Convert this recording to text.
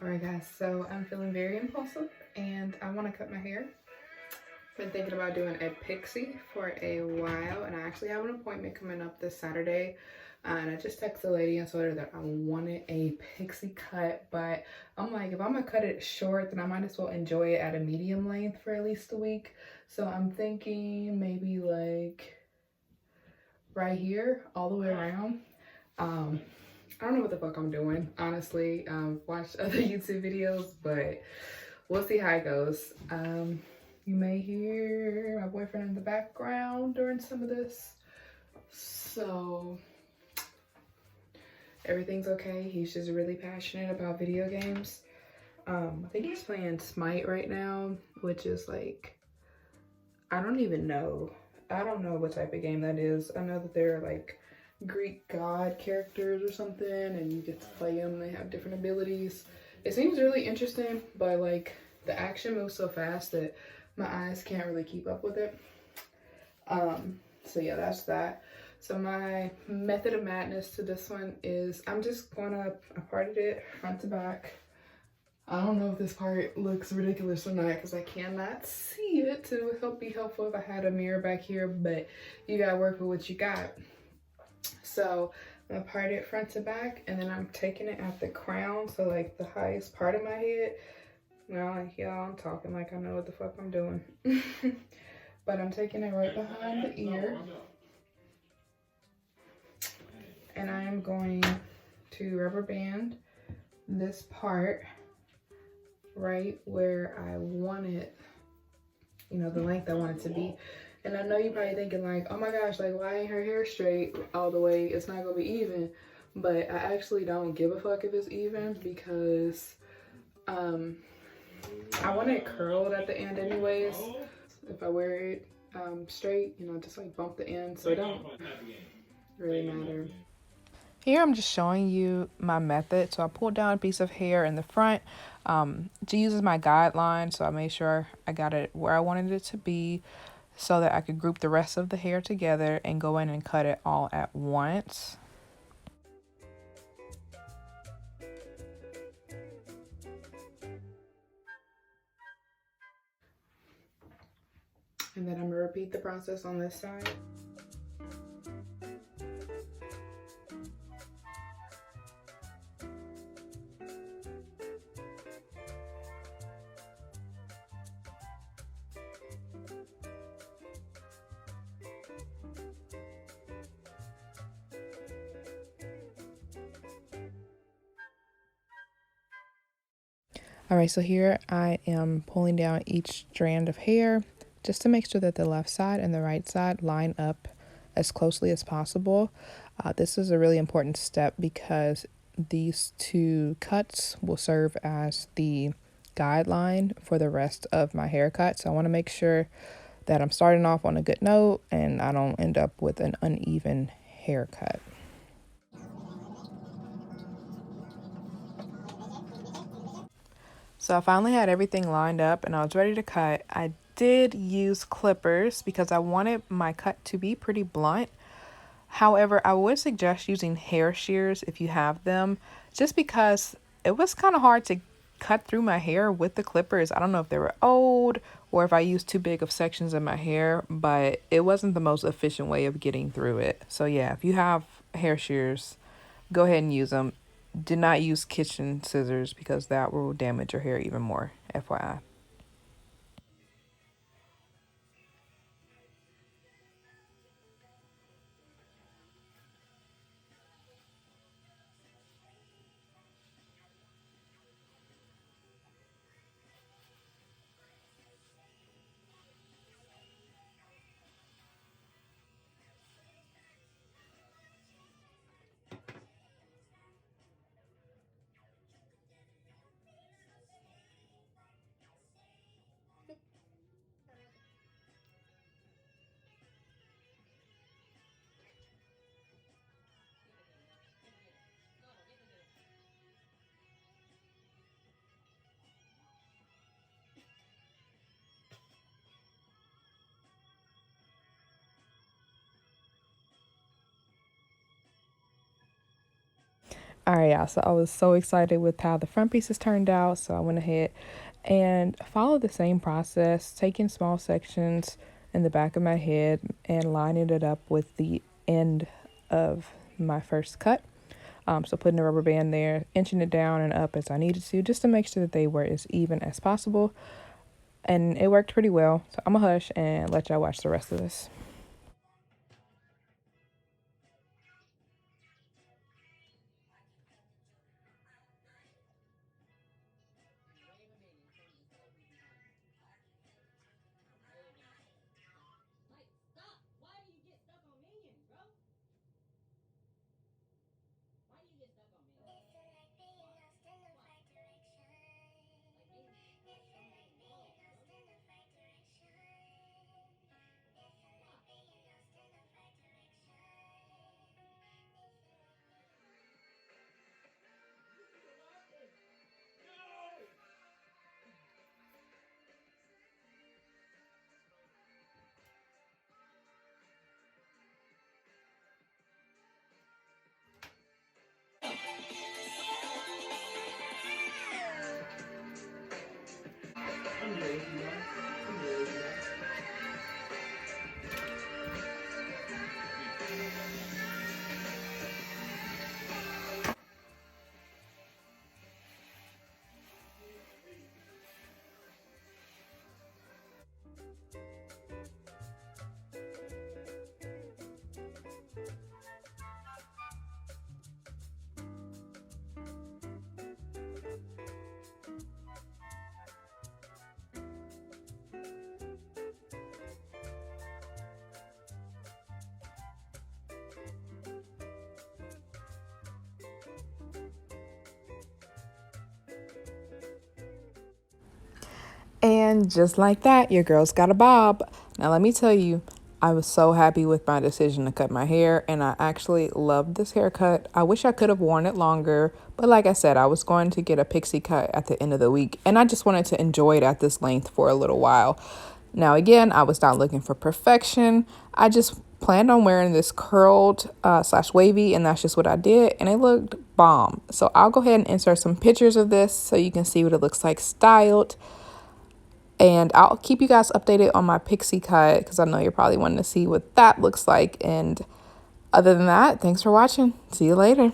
Alright guys, so I'm feeling very impulsive and I want to cut my hair. Been thinking about doing a pixie for a while, and I actually have an appointment coming up this Saturday. And I just texted the lady and told her that I wanted a pixie cut, but I'm like, if I'm gonna cut it short, then I might as well enjoy it at a medium length for at least a week. So I'm thinking maybe like right here, all the way around. I don't know what the fuck I'm doing, honestly. Watched other YouTube videos, but we'll see how it goes. You may hear my boyfriend in the background during some of this. So everything's okay. He's just really passionate about video games. I think he's playing Smite right now, which is like, I don't even know. I don't know what type of game that is. I know that they're like Greek god characters or something, and you get to play them. They have different abilities. It seems really interesting, but like the action moves so fast that my eyes can't really keep up with it. So yeah, that's that. So my method of madness to this one is I parted it front to back. I don't know if this part looks ridiculous or not because I cannot see it. It would be helpful if I had a mirror back here, but you gotta work with what you got. So I'm gonna part it front to back, and then I'm taking it at the crown, so like the highest part of my head. Now, like y'all, I'm talking like I know what the fuck I'm doing. But I'm taking it right behind the ear. And I am going to rubber band this part right where I want it, you know, the length I want it to be. And I know you're probably thinking like, oh my gosh, like why ain't her hair straight all the way? It's not gonna be even. But I actually don't give a fuck if it's even because I want it curled at the end anyways. If I wear it straight, you know, just like bump the end, so it don't really matter. Here I'm just showing you my method. So I pulled down a piece of hair in the front to use as my guideline. So I made sure I got it where I wanted it to be so that I could group the rest of the hair together and go in and cut it all at once. And then I'm gonna repeat the process on this side. All right, so here I am pulling down each strand of hair just to make sure that the left side and the right side line up as closely as possible. This is a really important step because these two cuts will serve as the guideline for the rest of my haircut. So I want to make sure that I'm starting off on a good note and I don't end up with an uneven haircut. So I finally had everything lined up and I was ready to cut. I did use clippers because I wanted my cut to be pretty blunt. However, I would suggest using hair shears if you have them, just because it was kind of hard to cut through my hair with the clippers. I don't know if they were old or if I used too big of sections of my hair, but it wasn't the most efficient way of getting through it. So yeah, if you have hair shears, go ahead and use them. Do not use kitchen scissors because that will damage your hair even more, FYI. All right, y'all. So I was so excited with how the front pieces turned out. So I went ahead and followed the same process, taking small sections in the back of my head and lining it up with the end of my first cut. So putting the rubber band there, inching it down and up as I needed to, just to make sure that they were as even as possible. And it worked pretty well. So I'm gonna hush and let y'all watch the rest of this. And just like that, your girl's got a bob. Now, let me tell you, I was so happy with my decision to cut my hair, and I actually loved this haircut. I wish I could have worn it longer, but like I said, I was going to get a pixie cut at the end of the week, and I just wanted to enjoy it at this length for a little while. Now, again, I was not looking for perfection. I just planned on wearing this curled slash wavy, and that's just what I did, and it looked bomb. So I'll go ahead and insert some pictures of this so you can see what it looks like styled. And I'll keep you guys updated on my pixie cut because I know you're probably wanting to see what that looks like. And other than that, thanks for watching. See you later.